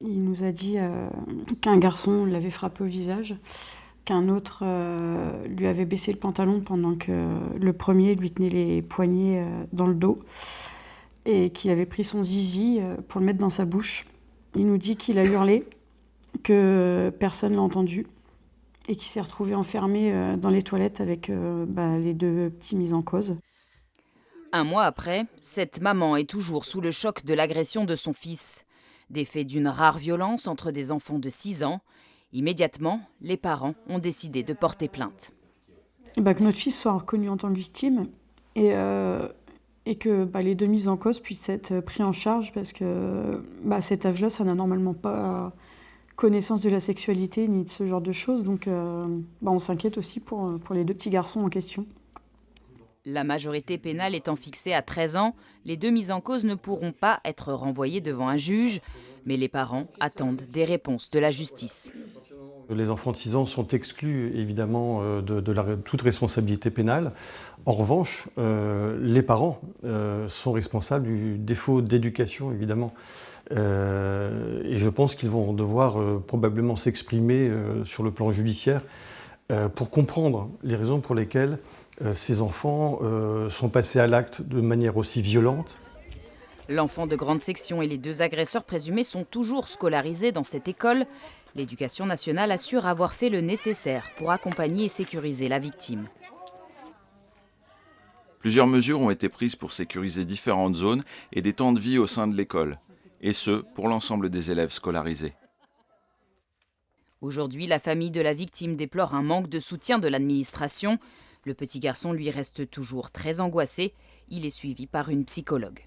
Il nous a dit qu'un garçon l'avait frappé au visage, qu'un autre lui avait baissé le pantalon pendant que le premier lui tenait les poignets dans le dos et qu'il avait pris son zizi pour le mettre dans sa bouche. Il nous dit qu'il a hurlé, que personne l'a entendu et qu'il s'est retrouvé enfermé dans les toilettes avec les deux petits mis en cause. Un mois après, cette maman est toujours sous le choc de l'agression de son fils. Des faits d'une rare violence entre des enfants de 6 ans. Immédiatement, les parents ont décidé de porter plainte. Que notre fils soit reconnu en tant que victime et que les deux mises en cause puissent être pris en charge parce que à cet âge-là, ça n'a normalement pas connaissance de la sexualité ni de ce genre de choses. Donc on s'inquiète aussi pour les deux petits garçons en question. La majorité pénale étant fixée à 13 ans, les deux mises en cause ne pourront pas être renvoyés devant un juge, mais les parents attendent des réponses de la justice. Les enfants de 6 ans sont exclus évidemment de toute responsabilité pénale. En revanche, les parents sont responsables du défaut d'éducation évidemment. Et je pense qu'ils vont devoir probablement s'exprimer sur le plan judiciaire pour comprendre les raisons pour lesquelles ces enfants sont passés à l'acte de manière aussi violente. L'enfant de grande section et les deux agresseurs présumés sont toujours scolarisés dans cette école. L'éducation nationale assure avoir fait le nécessaire pour accompagner et sécuriser la victime. Plusieurs mesures ont été prises pour sécuriser différentes zones et des temps de vie au sein de l'école, et ce, pour l'ensemble des élèves scolarisés. Aujourd'hui, la famille de la victime déplore un manque de soutien de l'administration. Le petit garçon, lui, reste toujours très angoissé. Il est suivi par une psychologue.